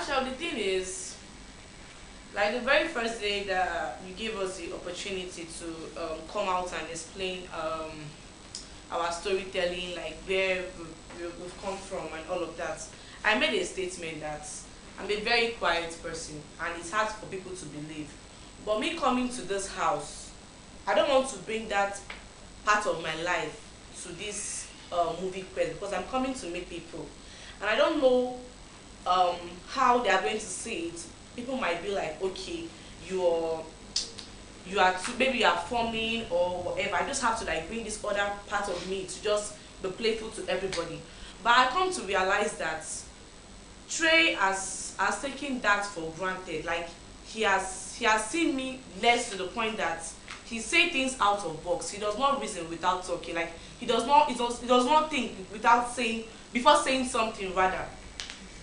Marshall, the thing is, like the very first day that you gave us the opportunity to come out and explain our storytelling, like where we've come from and all of that, I made a statement that I'm a very quiet person and it's hard for people to believe. But me coming to this house, I don't want to bring that part of my life to this movie quest because I'm coming to meet people. And I don't know how they are going to see it. People might be like, okay, you're maybe you are forming or whatever. I just have to like bring this other part of me to just be playful to everybody. But I come to realize that Trey has taken that for granted. Like he has seen me less to the point that he say things out of box. He does not reason without talking. Like he does not think without saying before saying something rather.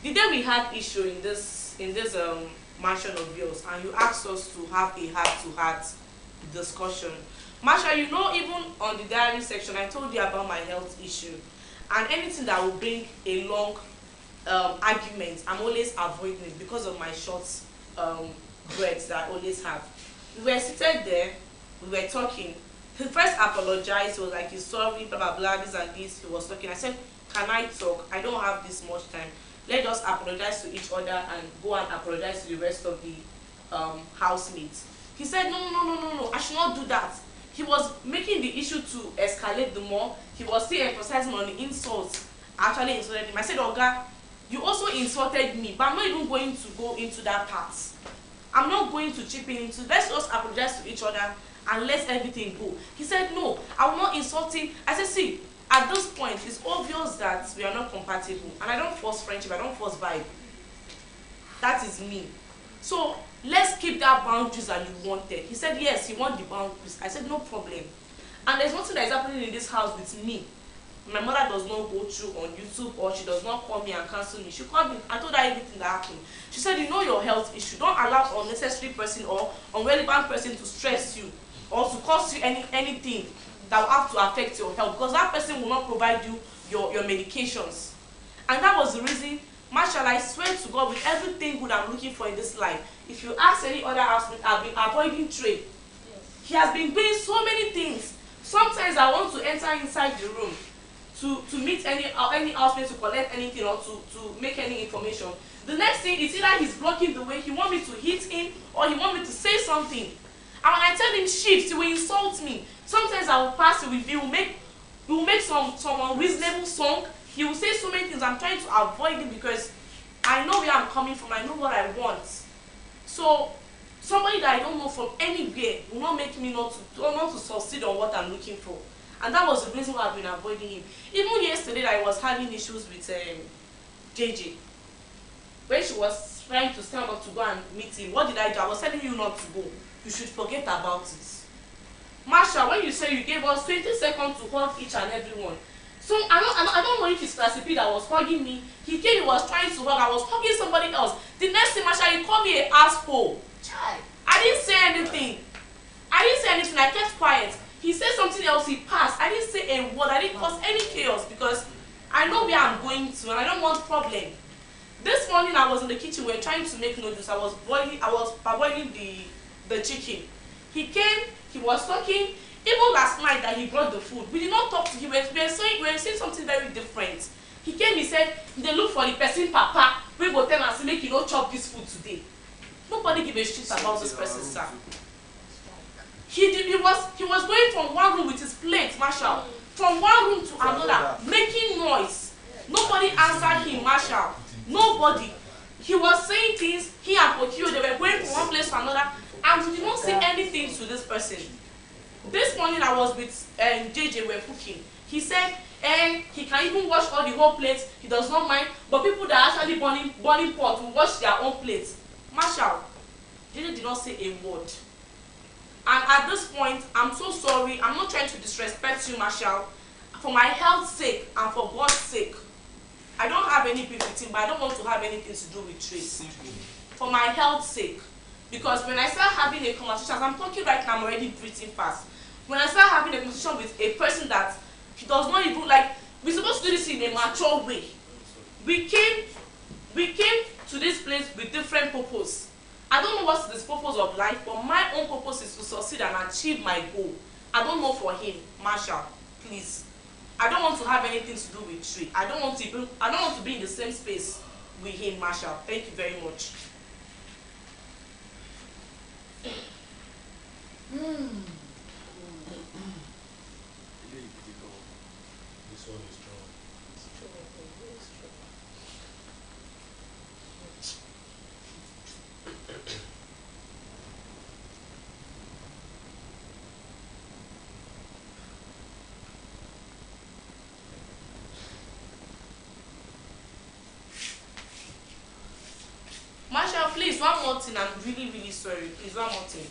The day we had issue in this mansion of yours and you asked us to have a heart-to-heart discussion. Marsha, you know, even on the diary section, I told you about my health issue. And anything that will bring a long argument, I'm always avoiding it because of my short breaths that I always have. We were seated there, we were talking. He first apologized, he was like, he's sorry, blah, blah, blah, this and this. He was talking. I said, can I talk? I don't have this much time. Let us apologize to each other and go and apologize to the rest of the housemates. He said, no, I should not do that. He was making the issue to escalate the more. He was still emphasizing on the insults. I actually insulted him. I said, Oga, you also insulted me, but I'm not even going to go into that part. I'm not going to chip in into, let's just apologize to each other and let everything go. He said, no, I will not insult him. I said, see, at this point, it's obvious that we are not compatible. And I don't force friendship, I don't force vibe. That is me. So, let's keep that boundaries that you wanted. He said, yes, he wants the boundaries. I said, no problem. And there's nothing that is happening in this house with me. My mother does not go through on YouTube or she does not call me and cancel me. She called me. I told her everything that happened. She said, you know your health issue. Don't allow unnecessary person or irrelevant person to stress you or to cause you anything that will have to affect your health because that person will not provide you your medications. And that was the reason, Marshall, I swear to God, with everything good I'm looking for in this life, if you ask any other housemate, I've been avoiding Trey. Yes. He has been doing so many things. Sometimes I want to enter inside the room to meet any housemate to collect anything or to make any information. The next thing is either he's blocking the way, he wants me to hit him, or he wants me to say something. And when I tell him shift, he will insult me. Sometimes I will pass it with you, he will make some unreasonable song. He will say so many things. I'm trying to avoid it because I know where I'm coming from. I know what I want. So somebody that I don't know from anywhere will not make me not to succeed on what I'm looking for. And that was the reason why I've been avoiding him. Even yesterday I was having issues with JJ. When she was trying to stand up to go and meet him, what did I do? I was telling you not to go. You should forget about it. Marsha, when you say you gave us 20 seconds to hug each and every one. So I don't know if it's Classy P that was hugging me. He came, he was trying to hug. I was hugging somebody else. The next thing, Marsha, he called me an asshole. I didn't say anything. I kept quiet. He said something else, he passed. I didn't say a word. I didn't cause any chaos because I know where I'm going to and I don't want problem. This morning I was in the kitchen, we were trying to make noodles. I was boiling the chicken. He came, he was talking. Even last night that he brought the food, we did not talk to him. We were saying something very different. He came, he said, they look for the person, Papa. We go tell and say, make you not chop this food today. Nobody give a shit about this person, sir. He was going from one room with his plate, Marshall, from one room to another, making noise. Nobody answered him, Marshall. Nobody. He was saying things, he and Pokio, they were going from one place to another, and we did not say anything to this person. This morning I was with JJ, we were cooking. He said, he can even wash all the whole plates, he does not mind, but people that are actually burning pot will wash their own plates. Marshall, JJ did not say a word. And at this point, I'm so sorry, I'm not trying to disrespect you, Marshall. For my health's sake and for God's sake, I don't have any beef with him, but I don't want to have anything to do with Trace. For my health's sake. Because when I start having a conversation, as I'm talking right now, I'm already breathing fast. When I start having a conversation with a person that he does not even like, we're supposed to do this in a mature way. We came to this place with purpose. I don't know what's the purpose of life, but my own purpose is to succeed and achieve my goal. I don't know for him, Marshall, please. I don't want to have anything to do with Trey. I don't want to be in the same space with him, Marshall. Thank you very much. This one is strong. Marshall, please, one more thing. I'm really, really sorry. Please, one more thing.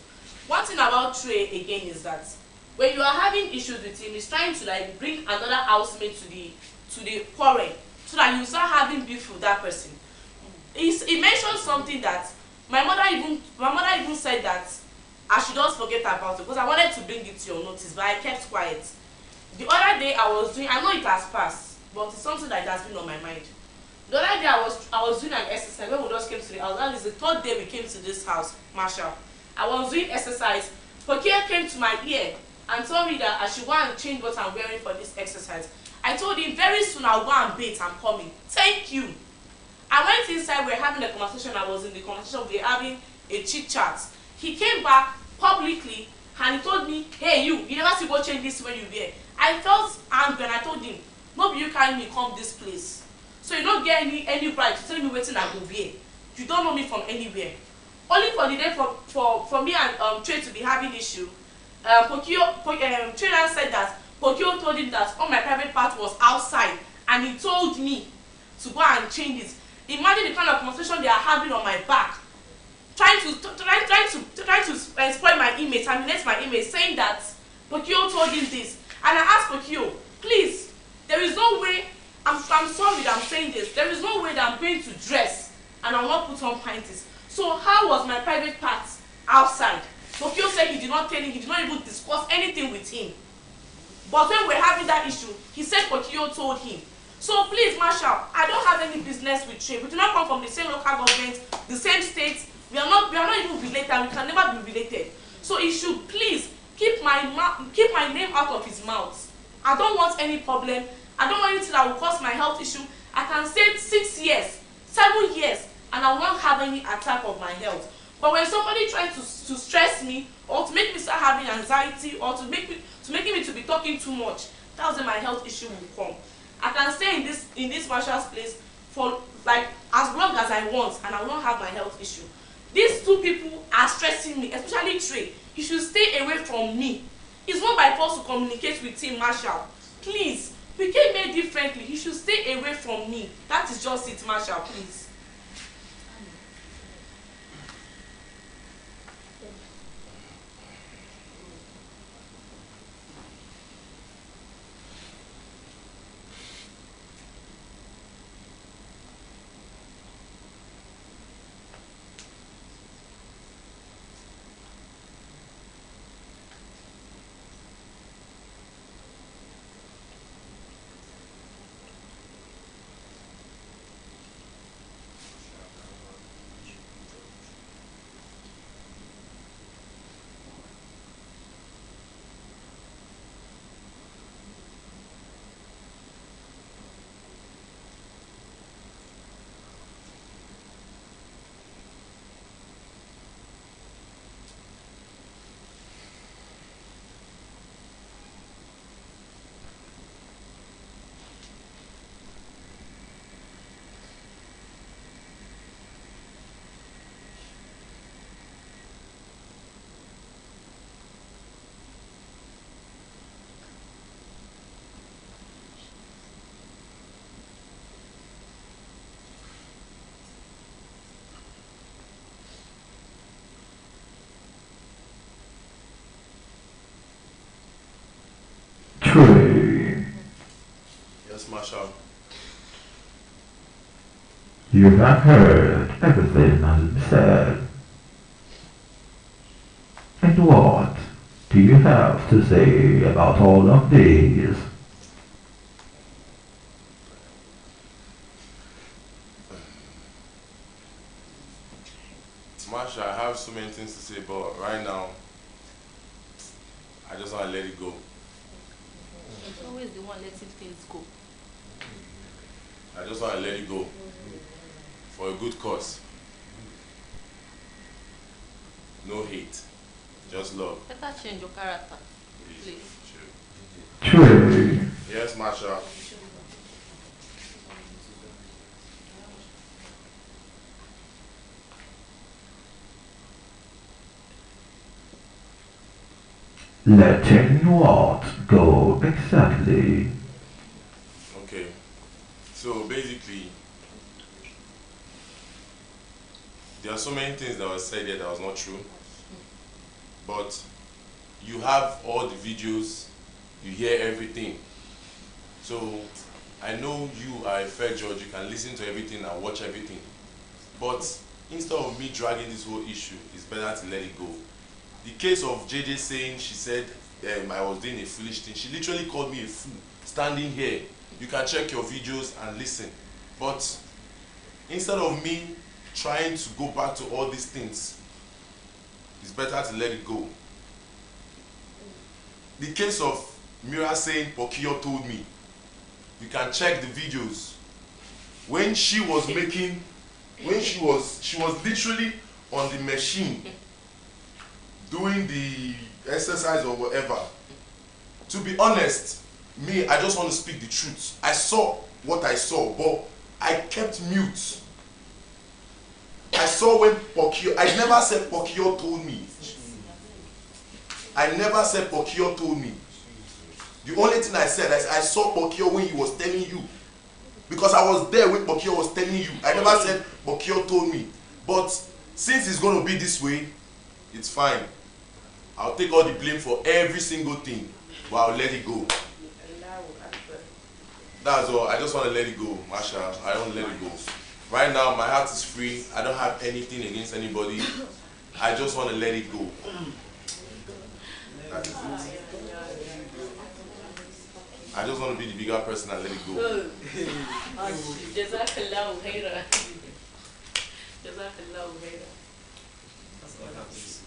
One thing about Trey again is that when you are having issues with him, he's trying to like bring another housemate to the quarrel so that you start having beef with that person. He mentioned something that my mother even said that I should just forget about it because I wanted to bring it to your notice, but I kept quiet. The other day I know it has passed, but it's something that has been on my mind. The other day I was doing an exercise when we just came to the house. That is the third day we came to this house, Marshall. I was doing exercise. Pokia came to my ear and told me that I should go and change what I'm wearing for this exercise. I told him very soon I'll go and bathe, I'm coming. Thank you. I went inside, we were having a conversation, I was in the conversation, we were having a chit chat. He came back publicly and he told me, hey you never see go change this when you wear. I felt angry and I told him, no be you carry me come this place. So you don't get any right to tell me wetin I go wear. You don't know me from anywhere. Only for the day for me and Trey to be having issue, Trey said that Pokio told him that all my private part was outside and he told me to go and change it. Imagine the kind of conversation they are having on my back, trying to spoil my image, terminate my image, saying that Pokio told him this. And I asked Pokio, please, there is no way, I'm sorry that I'm saying this, there is no way that I'm going to dress and I'll not put on panties. So how was my private part outside? Pokio said he did not tell him, he did not even discuss anything with him. But when we're having that issue, he said Pokio told him. So please, Marshall, I don't have any business with Trey. We do not come from the same local government, the same state. We are not even related. We can never be related. So he should please keep my name out of his mouth. I don't want any problem. I don't want anything that will cause my health issue. I can stay 6 years, 7 years, and I will not have any attack of my health. But when somebody tries to stress me or to make me start having anxiety or to make me to be talking too much, that's when my health issue will come. I can stay in this Marshall's place for like as long as I want and I will not have my health issue. These two people are stressing me, especially Trey. He should stay away from me. It's not by force to communicate with him, Marshall. Please, we came made differently. He should stay away from me. That is just it, Marshall, please. Trey, Yes, Marshall. you have heard everything I said. And what do you have to say about all of these? Marsha, I have so many things to say, but right now, I just want to let it go. It's always the one letting things go. I just want to let it go. For a good cause. No hate. Just love. Better change your character, please. True. Yes, Marsha. Letting what go exactly? Okay. So basically, there are so many things that were said here that was not true. But you have all the videos, you hear everything. So I know you are a fair judge, you can listen to everything and watch everything. But instead of me dragging this whole issue, it's better to let it go. The case of JJ saying she said I was doing a foolish thing, she literally called me a fool standing here. You can check your videos and listen. But instead of me trying to go back to all these things, it's better to let it go. The case of Mira saying Pokio told me, you can check the videos. When she was making, she was literally on the machine doing the exercise or whatever. To be honest, me, I just want to speak the truth. I saw what I saw, but I kept mute. I saw when Pokio, I never said Pokio told me. I never said Pokio told me. The only thing I said is I saw Pokio when he was telling you. Because I was there when Pokio was telling you. I never said Pokio told me. But since it's going to be this way, it's fine. I'll take all the blame for every single thing, but I'll let it go. That's all. I just want to let it go, Marsha. I don't let it go. Right now, my heart is free. I don't have anything against anybody. I just want to let it go. That is it. I just want to be the bigger person and let it go. Jazakallahu khairan. Jazakallahu khairan. That's all I have to say.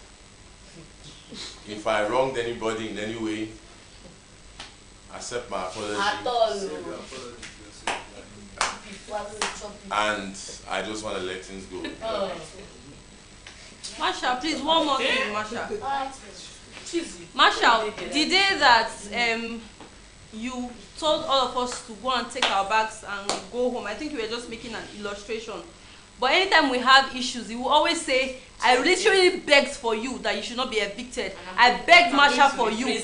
If I wronged anybody in any way, accept my apology. At all. And I just want to let things go. Marsha, please, one more thing, Marsha. Marsha, the day that you told all of us to go and take our bags and go home, I think you were just making an illustration. But anytime we have issues, you will always say, I literally begged for you that you should not be evicted. I begged Marsha for you.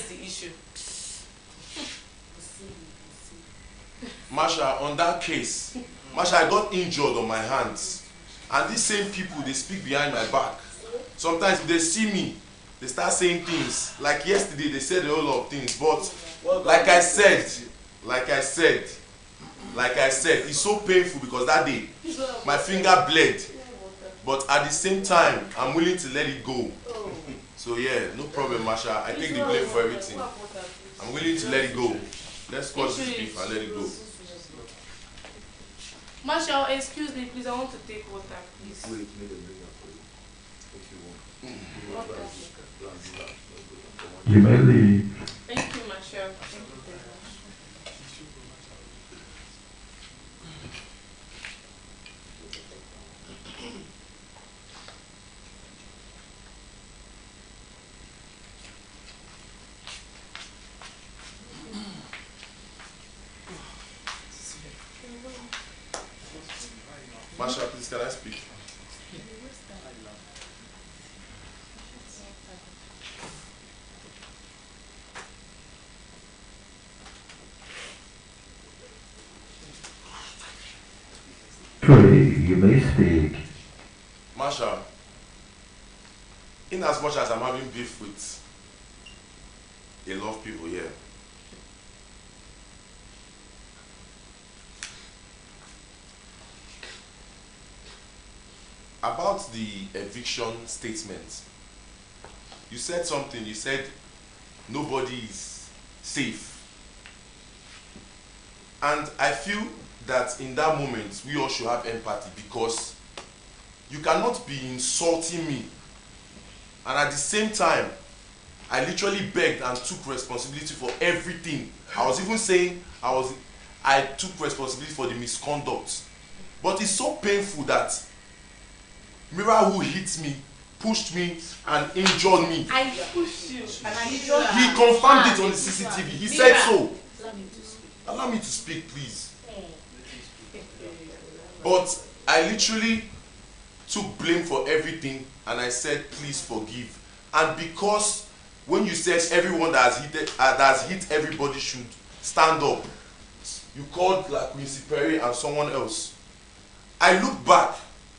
Marsha, on that case, Marsha, I got injured on my hands. And these same people, they speak behind my back. Sometimes if they see me, they start saying things. Like yesterday, they said a whole lot of things. But like I said, it's so painful because that day, my finger bled. But at the same time, I'm willing to let it go. So yeah, no problem, Marsha. I take the blame for everything. I'm willing to let it go. Let's squash this beef and let it go. Marsha, excuse me, please. I want to take water, please. Wait, make them bring up for you. If you want. You may leave. Thank you, Marsha. Thank you very much. Marsha, please, can I speak? Truly, you may speak. Marsha, in as much as I'm having beef with a lot of people here, about the eviction statement, you said something. You said nobody is safe. And I feel that in that moment, we all should have empathy because you cannot be insulting me. And at the same time, I literally begged and took responsibility for everything. I was even saying I took responsibility for the misconduct. But it's so painful that Mira, who hit me, pushed me and injured me. I pushed you and I injured you. He confirmed it on the CCTV. He said so. Allow me to speak, please. But I literally took blame for everything and I said, please forgive. And because when you said everyone that has hit everybody should stand up, you called like Quincy Perry and someone else. I looked back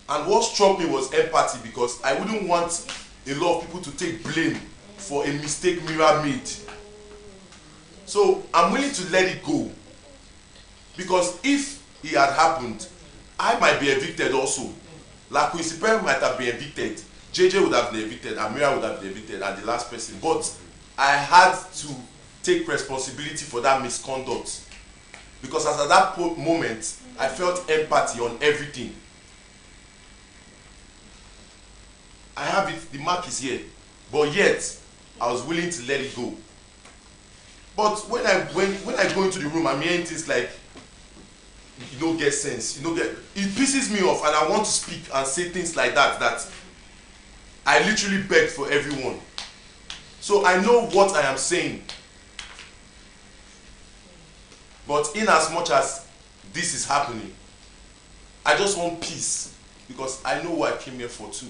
and what struck me was empathy, because I wouldn't want a lot of people to take blame for a mistake Mira made. So I'm willing to let it go, because if it had happened, I might be evicted also. Like Quincy Perry might have been evicted, JJ would have been evicted, and Mira would have been evicted, and the last person. But I had to take responsibility for that misconduct, because as at that moment, I felt empathy on everything. I have it, the mark is here, but yet I was willing to let it go. But when I go into the room, I'm hearing things like, you don't get sense, it pisses me off, and I want to speak and say things like that I literally begged for everyone. So I know what I am saying. But in as much as this is happening, I just want peace, because I know what I came here for too.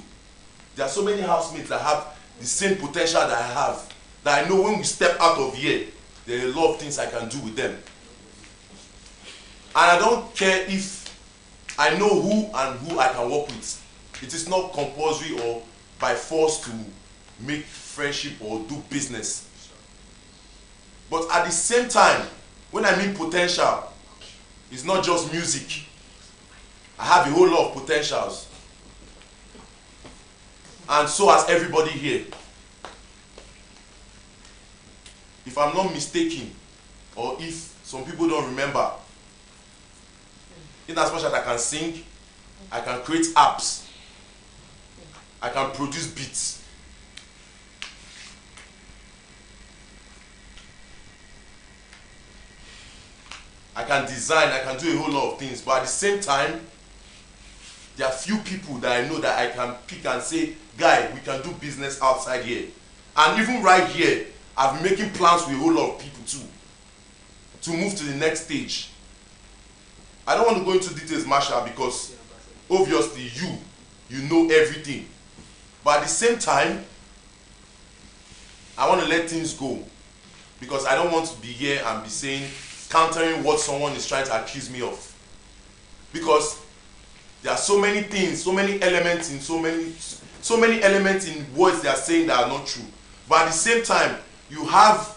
There are so many housemates that have the same potential that I have, that I know when we step out of here, there are a lot of things I can do with them. And I don't care if I know who I can work with. It is not compulsory or by force to make friendship or do business. But at the same time, when I mean potential, it's not just music. I have a whole lot of potentials. And so has everybody here. If I'm not mistaken, or if some people don't remember, in as much as I can sing, I can create apps, I can produce beats. I can design, I can do a whole lot of things, but at the same time, there are few people that I know that I can pick and say, guy, we can do business outside here. And even right here, I've been making plans with a whole lot of people too, to move to the next stage. I don't want to go into details, Marshall, because obviously you know everything. But at the same time, I want to let things go, because I don't want to be here and be saying, countering what someone is trying to accuse me of. Because there are so many things, so many elements in so many elements in words they are saying that are not true. But at the same time, you have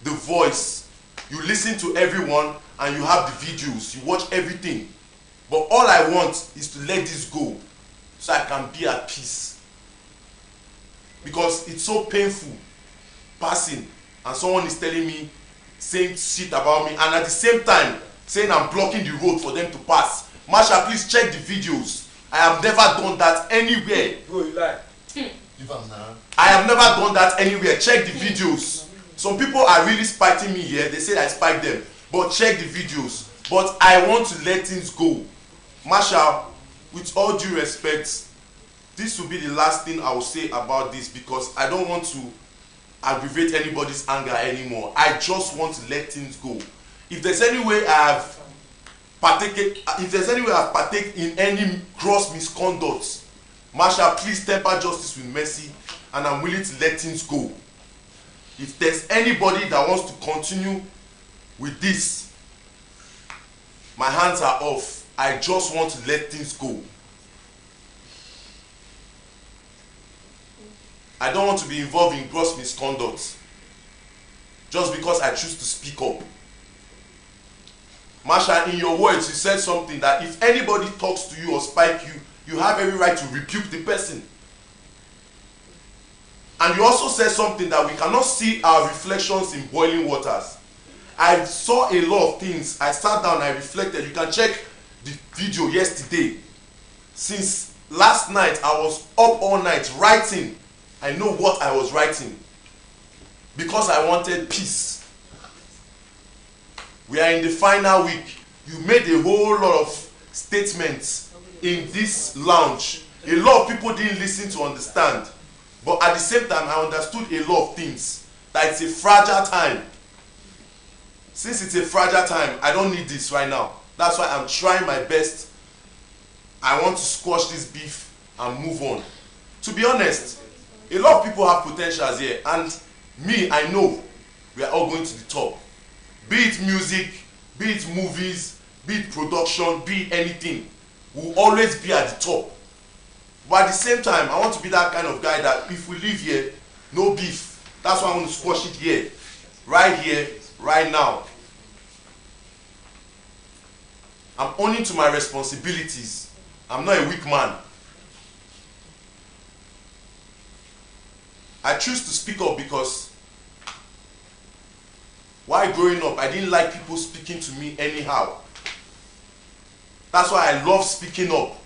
the voice, you listen to everyone, and you have the videos, you watch everything. But all I want is to let this go, so I can be at peace. Because it's so painful passing, and someone is telling me, saying shit about me, and at the same time saying I'm blocking the road for them to pass. Marsha, please check the videos. I have never done that anywhere. Bro, you lie. I have never done that anywhere. Check the videos. Some people are really spiting me here. They say I spiked them. But check the videos. But I want to let things go. Marsha, with all due respect, this will be the last thing I will say about this, because I don't want to aggravate anybody's anger anymore. I just want to let things go. If there's any way I've partaken in any gross misconduct, Marsha, please temper justice with mercy, and I'm willing to let things go. If there's anybody that wants to continue with this, my hands are off. I just want to let things go. I don't want to be involved in gross misconduct just because I choose to speak up. Marsha, in your words, you said something that if anybody talks to you or spike you, you have every right to rebuke the person. And you also said something that we cannot see our reflections in boiling waters. I saw a lot of things. I sat down, I reflected. You can check the video yesterday. Since Last night I was up all night writing. I know what I was writing because I wanted peace. We are in the final week. You made a whole lot of statements in this lounge. A lot of people didn't listen to understand, but at the same time I understood a lot of things. That it's a fragile time. Since it's a fragile time, I don't need this right now. That's why I'm trying my best. I want to squash this beef and move on. To be honest, a lot of people have potentials here, and me, I know we are all going to the top. Be it music, be it movies, be it production, be it anything. We'll always be at the top. But at the same time, I want to be that kind of guy that if we live here, no beef. That's why I want to squash it here, right now. I'm owning to my responsibilities. I'm not a weak man. I choose to speak up because while growing up, I didn't like people speaking to me anyhow. That's why I love speaking up.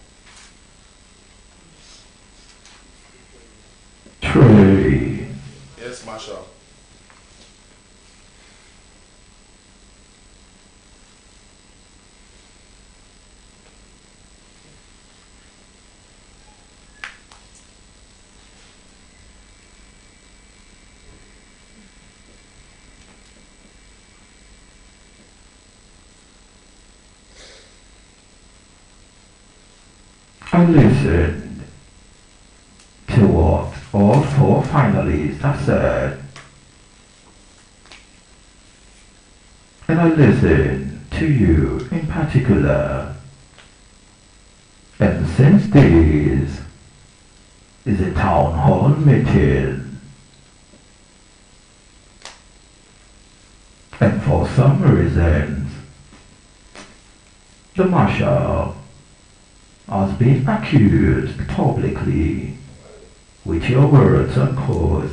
Trey. Yes, Marshall. I listened to what all four finalists have said. And I listened to you in particular. And since this is a town hall meeting, and for some reasons, the marshal has been accused publicly with your words unquote.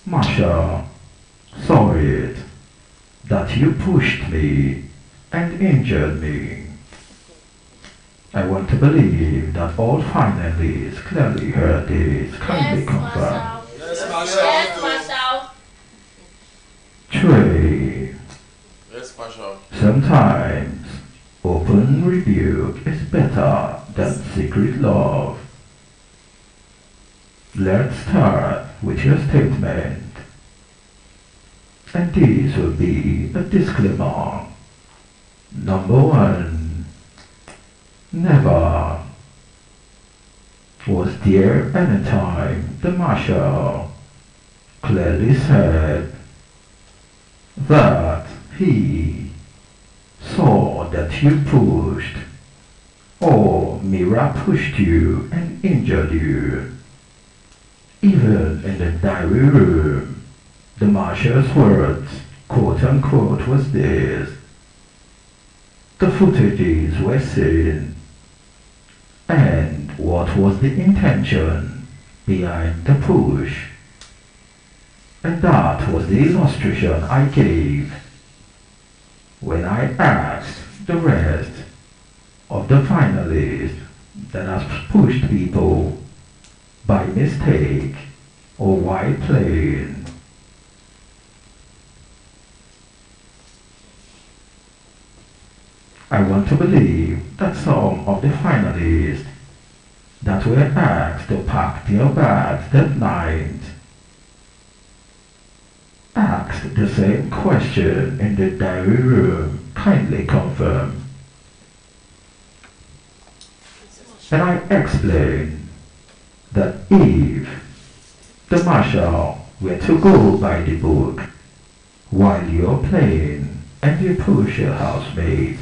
Marshal, saw it that you pushed me and injured me. I want to believe that all finalists clearly heard this. Kindly confirm. Yes, Marshal. Yes, Marshal. Trey, Yes, Marshal. sometimes open rebuke is better than secret love. Let's start with your statement. And this will be a disclaimer. Number one, never was there any time the marshal clearly said that he saw that you pushed or Mira pushed you and injured you. Even in the diary room, the marshal's words, quote unquote, was this: the footages were seen, and what was the intention behind the push? And that was the illustration I gave when I asked the rest of the finalists that has pushed people by mistake or while playing. I want to believe that some of the finalists that were asked to pack their bags that night asked the same question in the diary room. Kindly confirm. And I explained that if the marshal were to go by the book while you're playing and you push your housemate,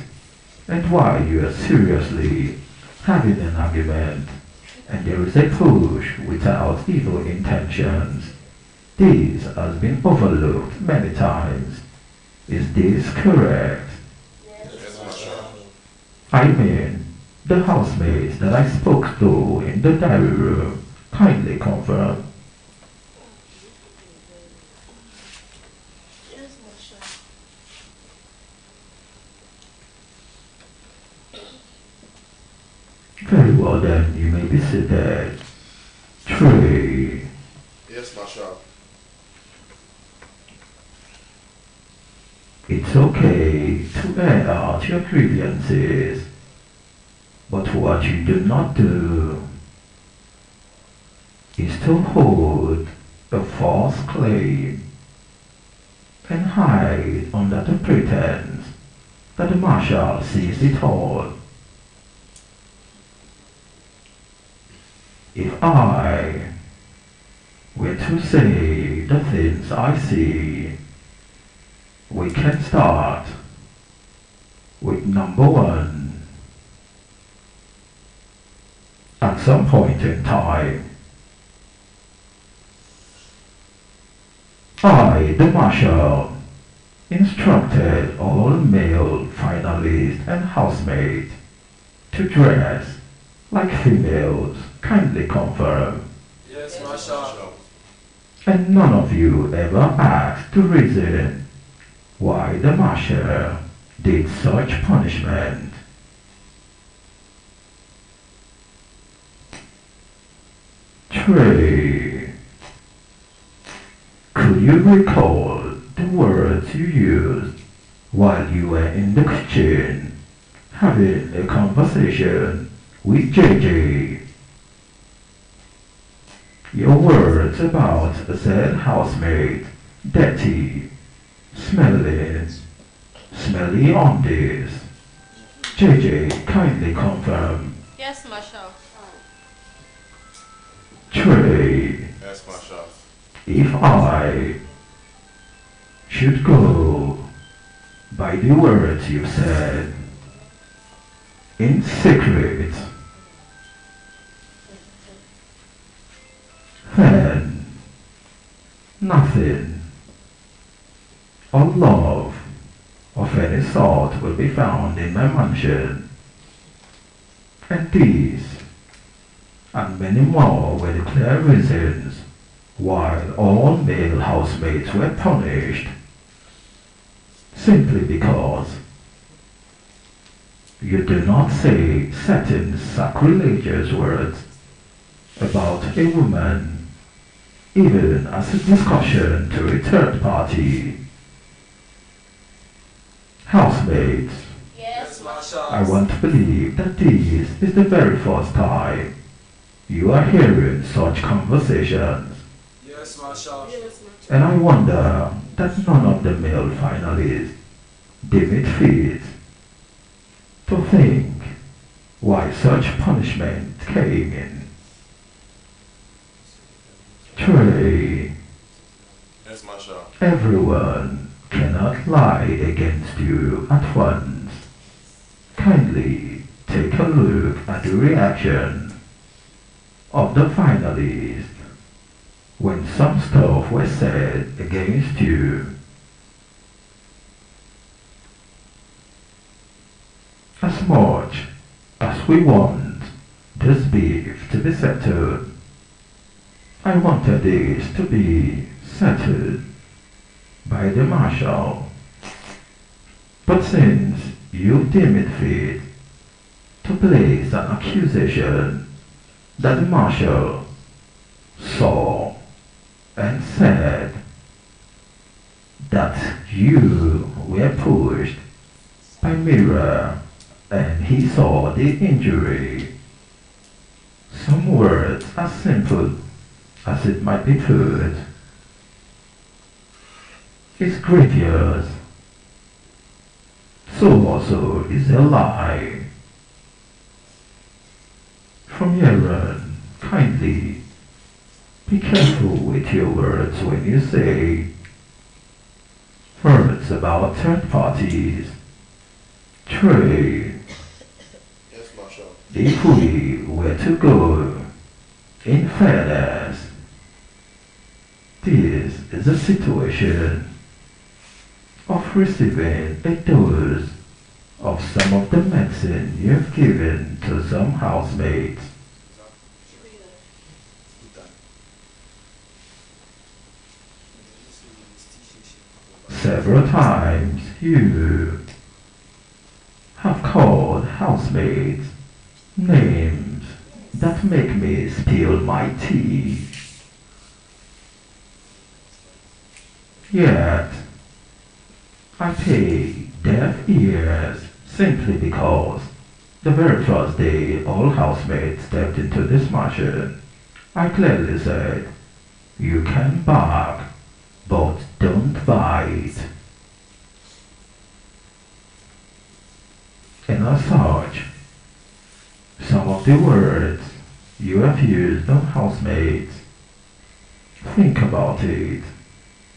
and while you are seriously having an argument and there is a push without evil intentions, this has been overlooked many times. Is this correct? Yes, Marshal. I mean, the housemates that I spoke to in the diary room kindly confirm. Yes, Marshal. Very well. two of them, you may be seated. 3. Yes, Marshal. It's okay to air out your grievances, but what you do not do is to hold a false claim and hide under the pretense that the marshal sees it all. If I were to say the things I see, we can start with number 1. At some point in time, I, the marshal, instructed all male finalists and housemaids to dress like females. Kindly confirm. Yes, Yes, Marshal. And none of you ever asked to reason why the marshal did such punishment. 3. Could you recall the words you used while you were in the kitchen having a conversation with JJ? Your words about said housemate, dirty, smelly on this. JJ, kindly confirm. Yes, Marshal. 3. Yes, Marshal. If I should go by the words you said in secret, then nothing or love of any sort will be found in my mansion. And these and many more were the clear reasons why all male housemates were punished, simply because you do not say certain sacrilegious words about a woman, even as a discussion to a third party. Housemates, Yes, Marshal. I want to believe that this is the very first time you are hearing such conversations, Yes, Marshal. and I wonder that none of the male finalists deem it fit to think why such punishment came in. 3. Yes, Marshal. Everyone cannot lie against you at once. Kindly take a look at the reaction of the finalists when some stuff was said against you. As much as we want this beef to be settled, I wanted this to be settled by the marshal. But since you deem it fit to place an accusation that the marshal saw and said that you were pushed by Mira and he saw the injury, some words as simple as it might be put is grievous. So also is a lie. From here on, kindly be careful with your words when you say words about third parties. 3. Yes, Marshal. If we were to go in fairness, this is a situation of receiving a dose of some of the medicine you've given to some housemates. Several times you have called housemates names that make me spill my tea. Yet, I pay deaf ears simply because the very first day all housemates stepped into this mansion, I clearly said, you can bark, but don't bite. And as such, some of the words you have used on housemates, think about it.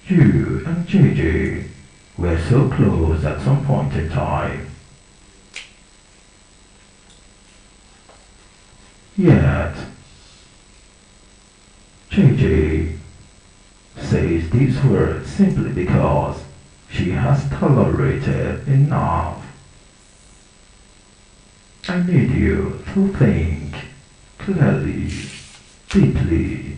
You and JJ were so close at some point in time. Yet, JJ says these words simply because she has tolerated enough. I need you to think clearly, deeply.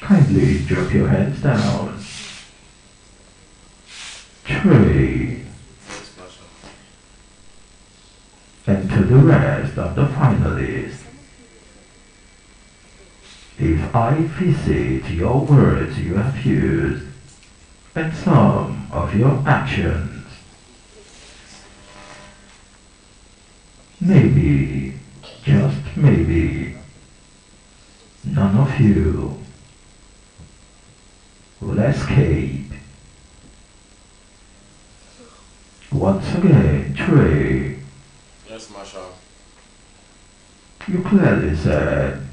Kindly drop your hands down. Trey, Yes, Marshal. and to the rest of the finalists, if I visit your words you have used and some of your actions, maybe, just maybe, none of you will escape. Once again, Trey, Yes, Marshal. you clearly said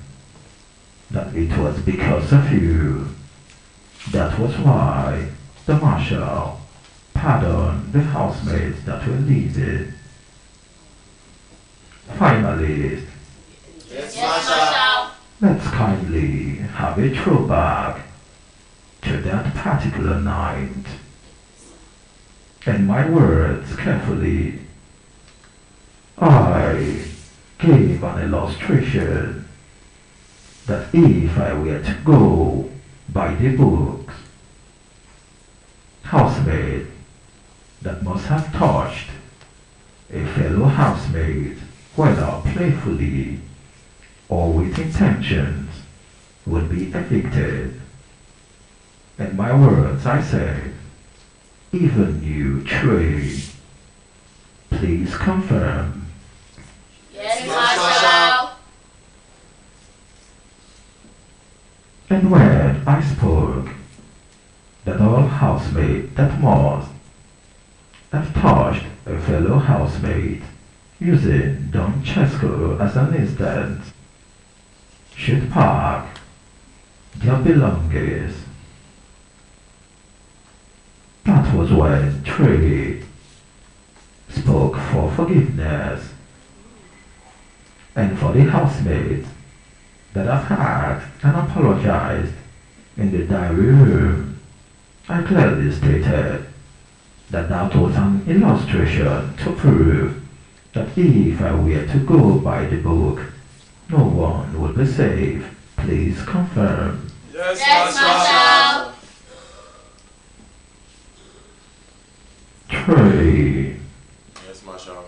that it was because of you. That was why the marshal pardoned the housemates that were leaving. Finally, Yes, Yes, Marshal. let's kindly have a throwback to that particular night. And my words carefully, I gave an illustration that if I were to go by the books, housemaid that must have touched a fellow housemate, whether playfully or with intentions, would be evicted. And my words, I said, even you, Trey, please confirm. Yes, Marshal. And when I spoke that all housemate that must have touched a fellow housemate, using Don Chesco as an instance, should park their belongings. That was when Trey spoke for forgiveness, and for the housemates that have asked and apologized in the diary room. I clearly stated that that was an illustration to prove that if I were to go by the book, no one would be safe. Please confirm. Yes, Yes, Marshal. Trey, Yes, Marshal.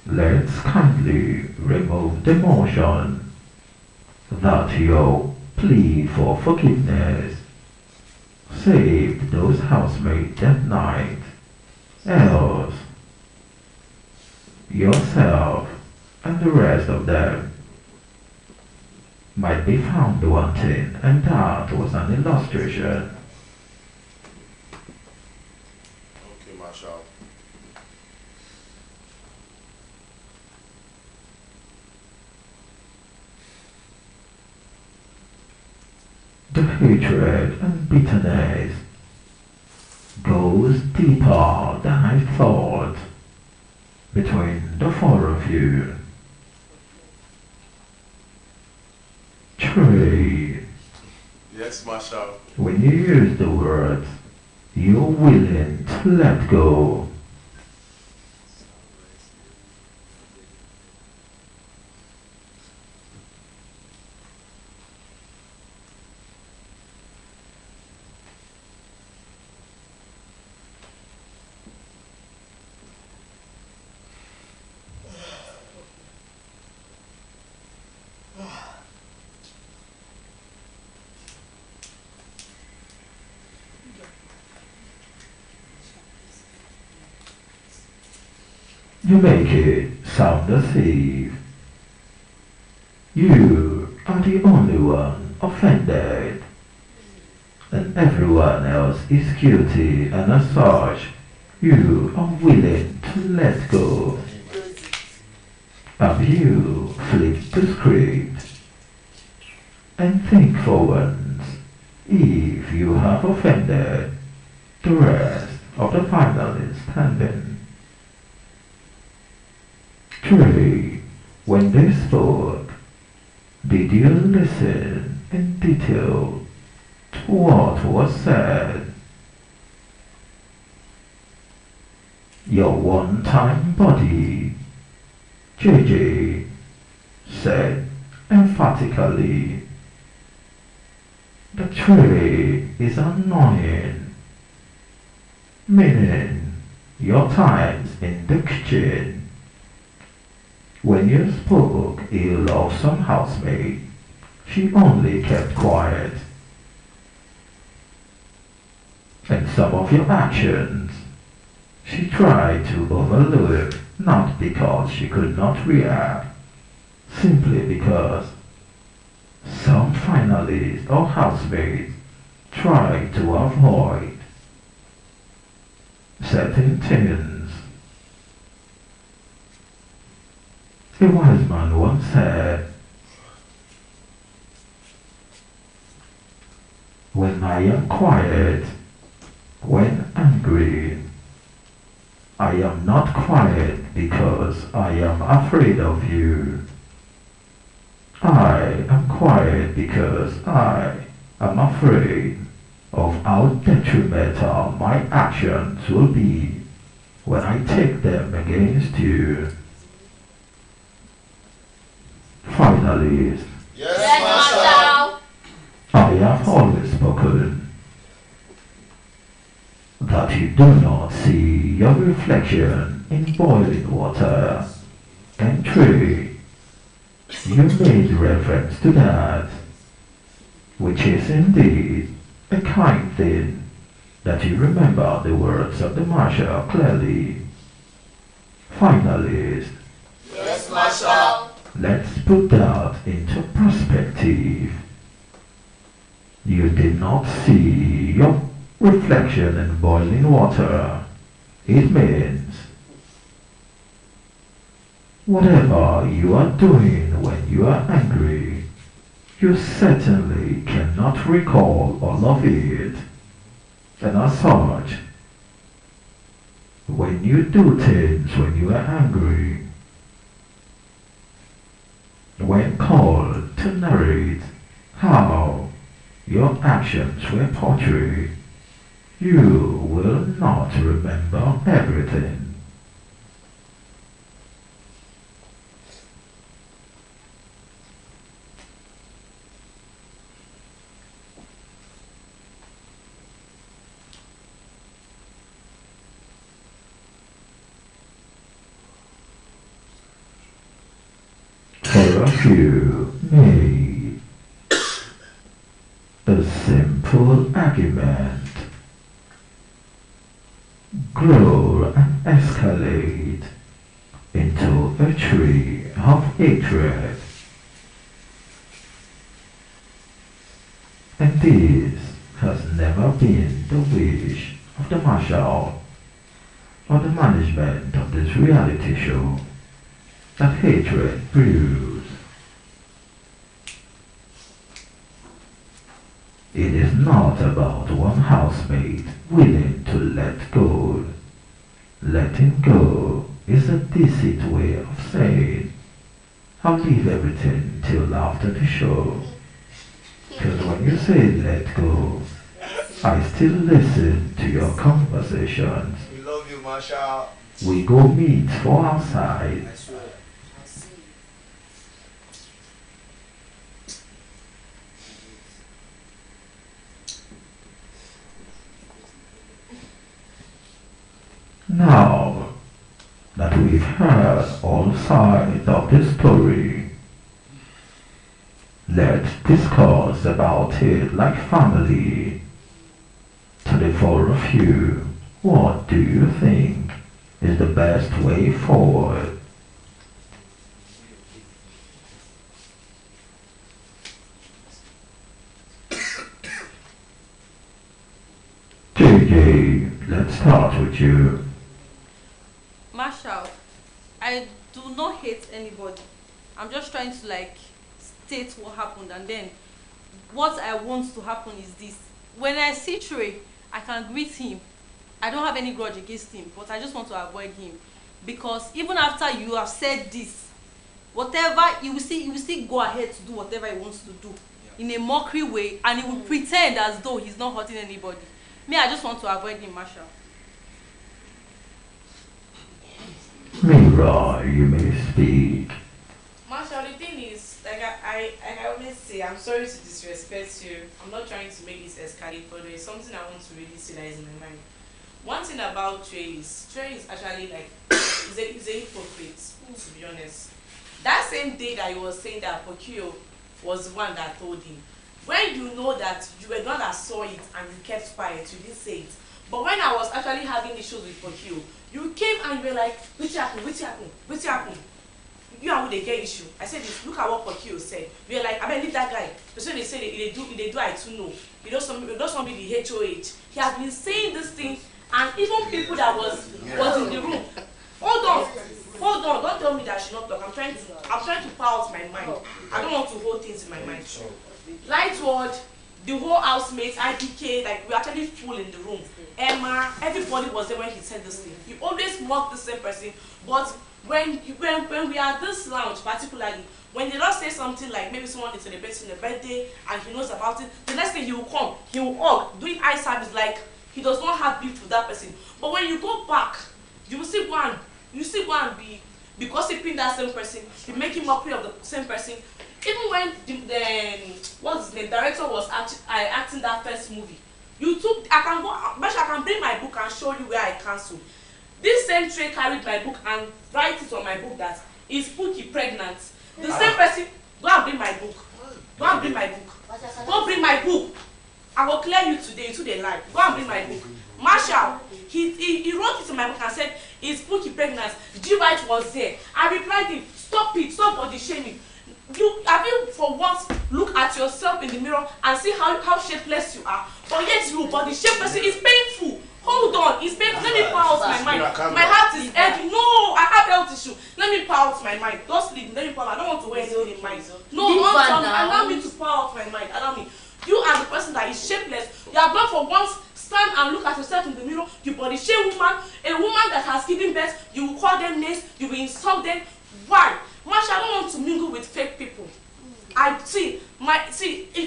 let's kindly remove the motion that your plea for forgiveness saved those housemates that night. Else, yourself and the rest of them might be found wanting, and that was an illustration. Okay, Marshal. The hatred and bitterness goes deeper than I thought between the four of you. Trey, Yes, Marshal. when you use the words, you're willing to let go You make it sound as if you are the only one offended and everyone else is guilty, and as such you are willing to let go. Have you flipped the script and think for once if you have offended the rest of the finalists standing? 3. When they spoke, did you listen in detail to what was said? Your one-time body, JJ, said emphatically, the tray is annoying, meaning your times in the kitchen. When you spoke ill of some housemaid, she only kept quiet. And some of your actions, she tried to overlook, not because she could not react, simply because some finalists or housemates tried to avoid certain things. A wise man once said, when I am quiet, when angry, I am not quiet because I am afraid of you. I am quiet because I am afraid of how detrimental my actions will be when I take them against you. Finally, Yes, Marshal. I have always spoken that you do not see your reflection in boiling water. And 3. You made reference to that, which is indeed a kind thing that you remember the words of the Marshal clearly. Finally, Yes, Marshal. let's put that into perspective. You did not see your reflection in boiling water. It means whatever you are doing when you are angry, you certainly cannot recall all of it. And as such, when you do things when you are angry, when called to narrate how your actions were portrayed, you will not remember everything. For a few made a simple argument grow and escalate into a tree of hatred. And this has never been the wish of the Marshal or the management of this reality show, that hatred brews. It is not about one housemate willing to let go. Letting go is a decent way of saying, I'll leave everything till after the show. Because when you say let go, I still listen to your conversations. We love you, Marshal. We go meet for outside. I swear. Now that we've heard all sides of the story, let's discuss about it like family. To the four of you, what do you think? is the best way forward. JJ, let's start with you. Marshall, I do not hate anybody. I'm just trying to like state what happened, and then what I want to happen is this. When I see Trey, I can greet him. I don't have any grudge against him, but I just want to avoid him. Because even after you have said this, whatever, you will still go ahead to do whatever he wants to do in a mockery way, and he will pretend as though he's not hurting anybody. Me, I just want to avoid him, Marshall. Mira, you may speak. Marshall, the thing is, like I always say, I'm sorry to disrespect you. I'm not trying to make this escalate, but there is something I want to really say that is in my mind. One thing about Trey is actually like, he's a hypocrite, to be honest. That same day that he was saying that Pokio was the one that told him, when you know that you were the one that saw it and you kept quiet, you didn't say it. But when I was actually having issues with Pokio, you came and you were like, which happened? You and who they get issue. I said this, look at what Pokio said. We were like, I mean, leave that guy. So they say they do I too know. He does something the HOH. He has been saying this thing, and even people that was in the room. Hold on, don't tell me that I should not talk. I'm trying to pour out my mind. I don't want to hold things in my mind. Lightward, the whole housemates, IPK, like we actually full in the room. Emma, everybody was there when he said this thing. He always mocked the same person, but when we are this lounge, particularly, when they don't say something like maybe someone is celebrating a birthday and he knows about it, the next thing he will come, he will hug, doing eye service like he does not have beef with that person. But when you go back, you will still go and be gossiping that same person, be making mockery of the same person. Even when the director was acting that first movie, I can bring my book and show you where I cancelled. This same Trey carried my book and write it on my book that is Pookie pregnant. The same person, go and bring my book. Go bring my book. I will clear you today to the lie. Go and bring my book. Marshall, he wrote it in my book and said, is Pookie pregnant? G-White was there. I replied him, stop body shaming. Have you for once look at yourself in the mirror and see how shapeless you are? But yet you body shape person is painful. Hold on, it's painful. Let me pour out my mind. My heart is heavy. No, I have health issue. Let me pour out my mind. Don't sleep. Let me pour out. I don't want to wear anything in mind. No, allow me to pour out my mind. Allow me. You are the person that is shapeless. You have not for once stand and look at yourself in the mirror. You body shame woman, a woman that has given birth. You will call them names. You will insult them. Why? Marshall, I don't want to mingle with fake people. You can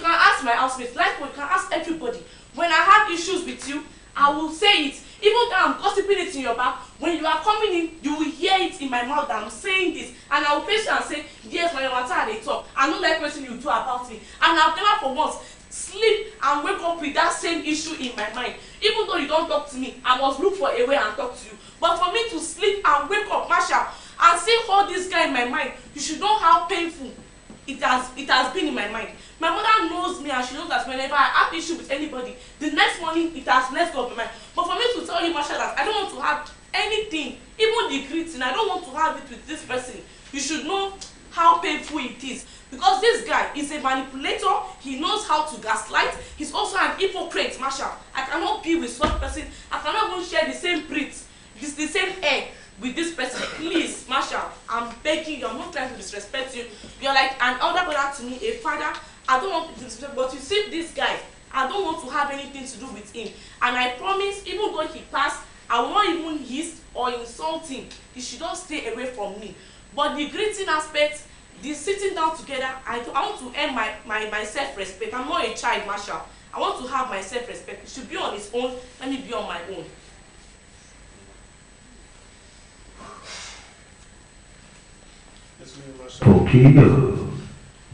ask my housemates, like you can ask everybody. When I have issues with you, I will say it. Even though I'm gossiping it in your back, when you are coming in, you will hear it in my mouth that I'm saying this. And I will face you and say, yes, when they talk. I know that person you do about me. And I've never for once sleep and wake up with that same issue in my mind. Even though you don't talk to me, I must look for a way and talk to you. But for me to sleep and wake up, Marshall, and still hold this guy in my mind, you should know how painful it has been in my mind. My mother knows me and she knows that whenever I have issue with anybody, the next morning it has let go of my mind. But for me to tell you, Marshall, that I don't want to have anything, even the greeting, I don't want to have it with this person. You should know how painful it is. Because this guy is a manipulator, he knows how to gaslight, he's also an hypocrite, Marshall. I cannot be with such person, I cannot even share the same breed, the same air with this person. Please, Marshall, I'm begging you, I'm not trying to disrespect you. You're like an elder brother to me, a father. I don't want to disrespect, but you see this guy, I don't want to have anything to do with him. And I promise, even though he passed, I will not even hiss or insult him. He should just stay away from me. But the greeting aspect, the sitting down together, I want to earn my self-respect. I'm not a child, Marshall. I want to have my self-respect. He should be on his own, let me be on my own. Pokio,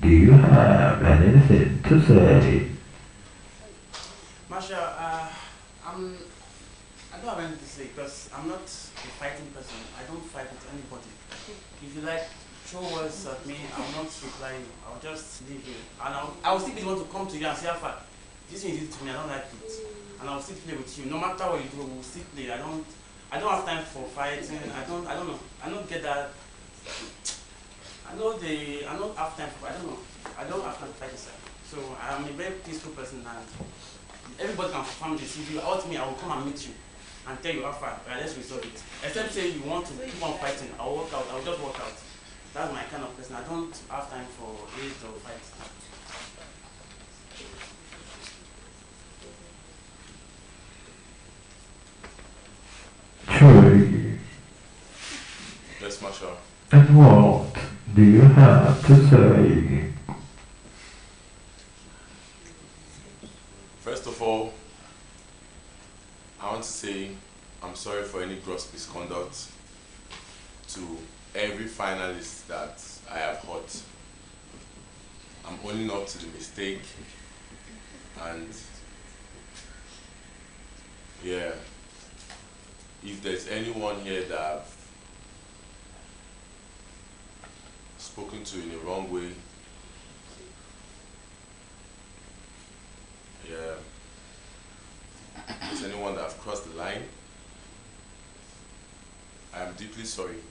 do you have anything to say? Marshall, I don't have anything to say because I'm not a fighting person. I don't fight with anybody. If you like throw words at me, I will not reply you. I will just leave you. And I will still be the one to come to you and say, Alpha, this thing you did to me, I don't like it. And I will still play with you. No matter what you do, we will still play. I I don't have time for fighting. I don't know. I don't get that. I don't have time for, I don't know. I don't have time to fight this. So I'm a very peaceful person and everybody can confirm this. If you out me, I will come and meet you and tell you how far. Let's resolve it. Except say you want to keep on fighting, I'll walk out. I'll just walk out. That's my kind of person. I don't have time for hate or fight. True. Yes, Marshall. And what do you have to say? First of all, I want to say I'm sorry for any gross misconduct to every finalist that I have hurt. I'm owning up to the mistake, and yeah, if there's anyone here that I've spoken to in the wrong way, yeah, if there's anyone that I've crossed the line, I am deeply sorry,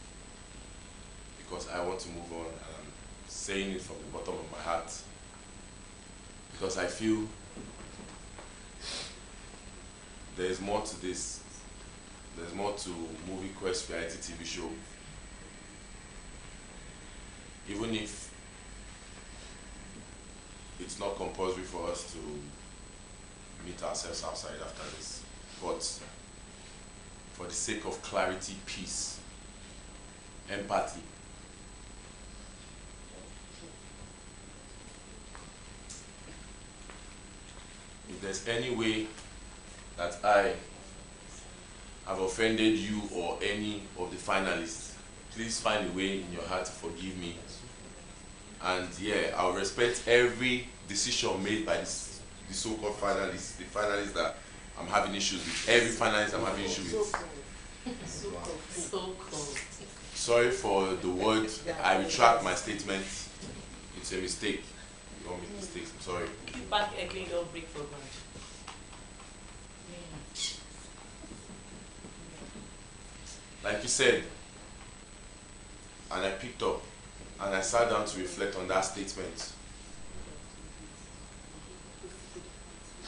because I want to move on, and I'm saying it from the bottom of my heart, because I feel there is more to this. There's more to Movie Quest reality TV show. Even if it's not compulsory for us to meet ourselves outside after this, but for the sake of clarity, peace, empathy, if there's any way that I have offended you or any of the finalists, please find a way in your heart to forgive me. And yeah, I'll respect every decision made by the so-called finalists, the finalists that I'm having issues with. Every finalist I'm having issues with. So-called. Sorry for the word. I retract my statement. It's a mistake. You don't make mistakes. I'm sorry. Keep back again, don't break for lunch. Like you said, and I picked up, and I sat down to reflect on that statement.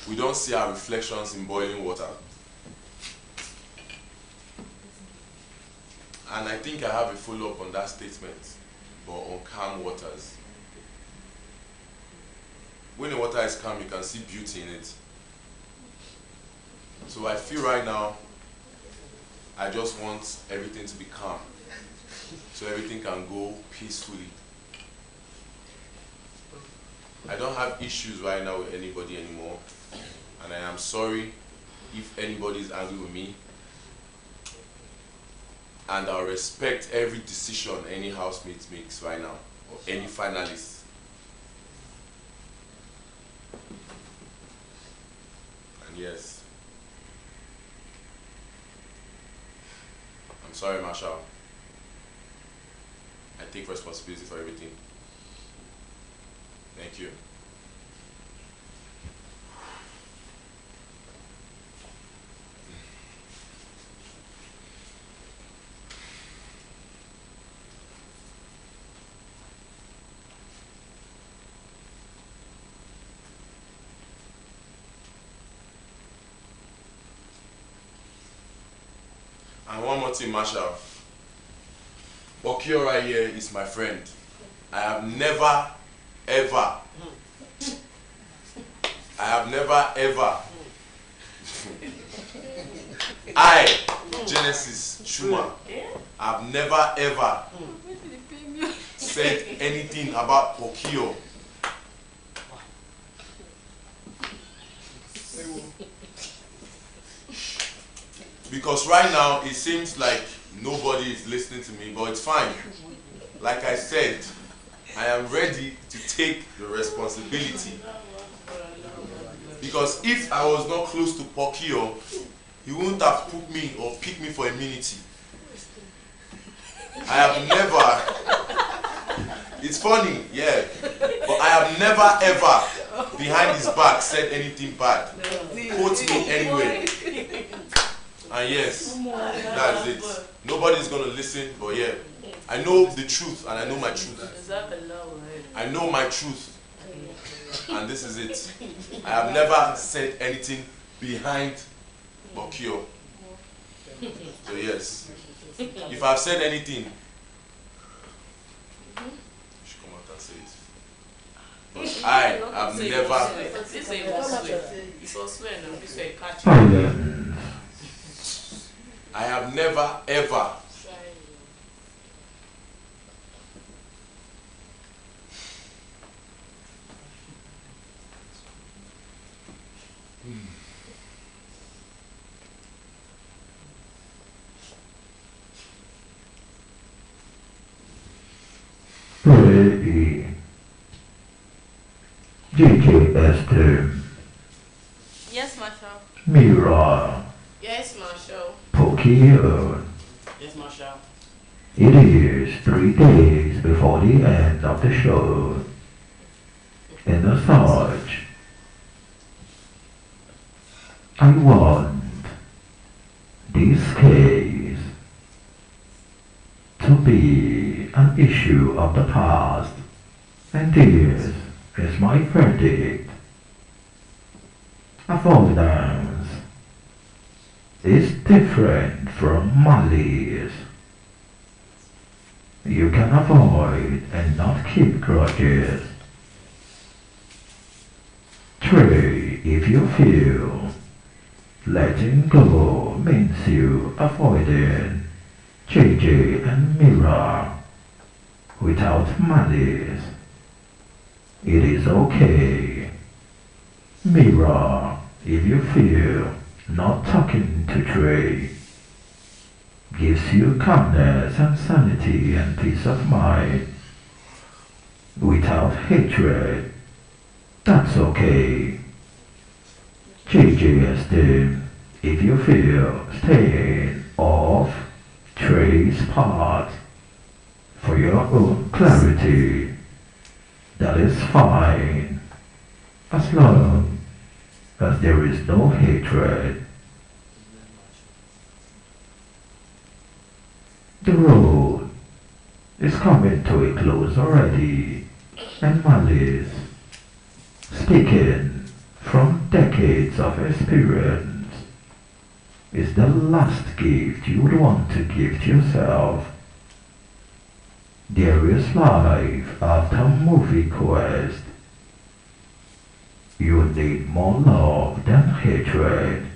We don't see our reflections in boiling water. And I think I have a follow-up on that statement, but on calm waters. When the water is calm, you can see beauty in it. So I feel right now, I just want everything to be calm, so everything can go peacefully. I don't have issues right now with anybody anymore, and I am sorry if anybody is angry with me, and I'll respect every decision any housemate makes right now, or any finalist. And yes, I'm sorry, Marshall. I take responsibility for everything. Thank you. And one more thing, Marshall. Okio right here is my friend. I have never, ever, Genesis Schumann, I've never, ever said anything about Okio. Because right now it seems like nobody is listening to me, but it's fine. Like I said, I am ready to take the responsibility. Because if I was not close to Pokio, he wouldn't have put me or picked me for immunity. I have never, it's funny, yeah, but I have never ever behind his back said anything bad. Quote me anyway. And yes, That's it. Nobody's gonna listen, but yeah. I know the truth and I know my truth. I know my truth. And this is it. I have never said anything behind Okio. So yes. If I've said anything, you should come out and say it. But I have never. Silence. I have never ever Ready. JJS Yes, Marshal. Mira. Yes, Marshal. Pokio. Yes, Marshal. It is 3 days before the end of the show. In the Sarge, I want this case to be an issue of the past, and this is my verdict. Avoidance is different from malice. You can avoid and not keep grudges. 3. If you feel letting go means you avoiding JJ and Mira without malice, it is okay. Mira, if you feel not talking to Trey gives you calmness and sanity and peace of mind without hatred, that's okay. JJ if you feel staying off Trey's part for your own clarity, that is fine, as long as there is no hatred. The road is coming to a close already, and malice, speaking from decades of experience, is the last gift you would want to give to yourself. There is life after movie quest. You need more love than hatred.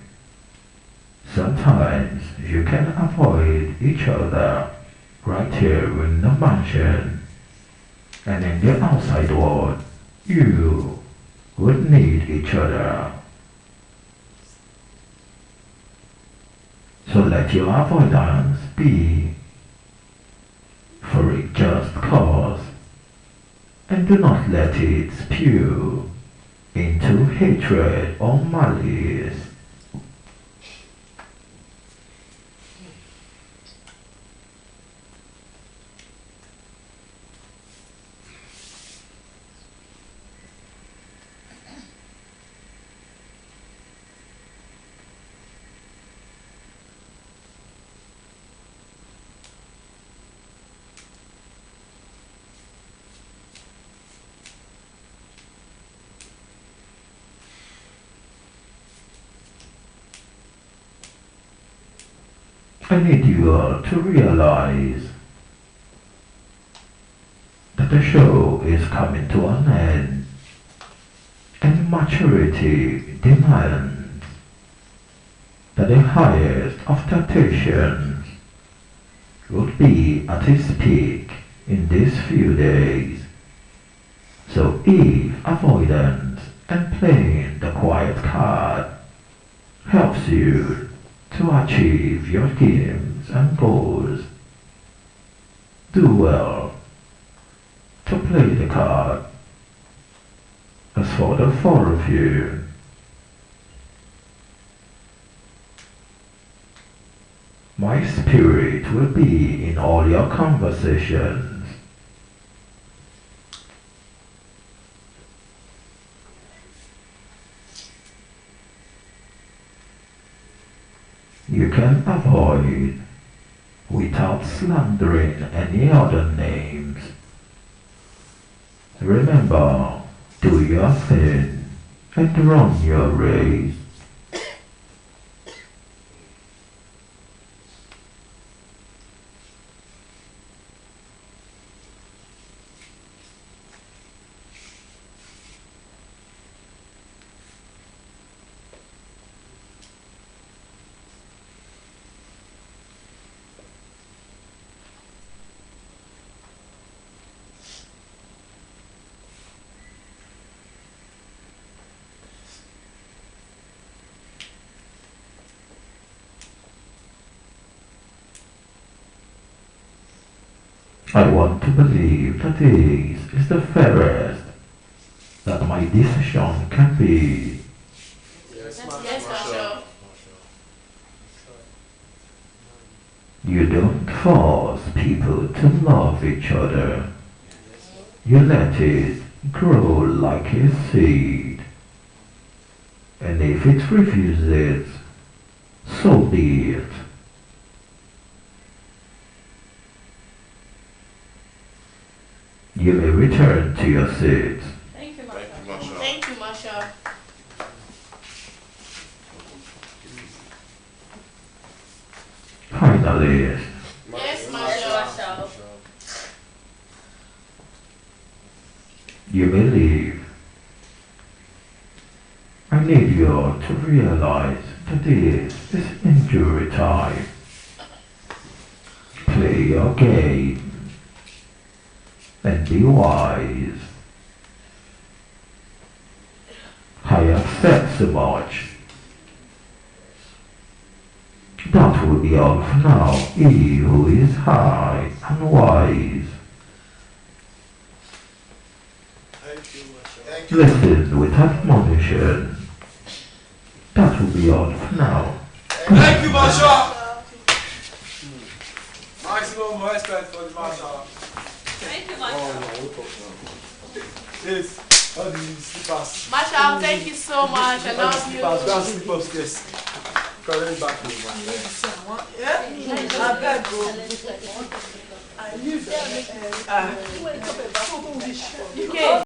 Sometimes you can avoid each other right here in the mansion, and in the outside world you would need each other. So let your avoidance be for a just cause, and do not let it spew into hatred or malice. I need you all to realize that the show is coming to an end, and maturity demands that the highest of temptations would be at its peak in these few days. So if avoidance and playing the quiet card helps you to achieve your aims and goals, do well to play the card. As for the 4 of you, my spirit will be in all your conversations. you can avoid without slandering any other names. Remember, do your thing and run your race. I want to believe that this is the fairest that my decision can be. Yes, Marshal. You don't force people to love each other. You let it grow like a seed. And if it refuses, so be it. You may return to your seat. Thank you, Thank you, Marshal. Marshal. Thank you, Marshal. Finalist, Yes, Yes, Marshal. Marshal. you may leave. I need you to realize that this is injury time. Play your game and be wise. I have said so much. That will be all for now. He who is high and wise, Thank you, Marshal. listen with admonition. That will be all for now. Thank you, Marshal. Maximum respect for the Marshal. Thank you, Oh, Marshal. no, we'll talk now. Yes, all the slippers. Marshal, thank you so much. I All the love slippers, you. go and sleep upstairs. Carry back home. You can.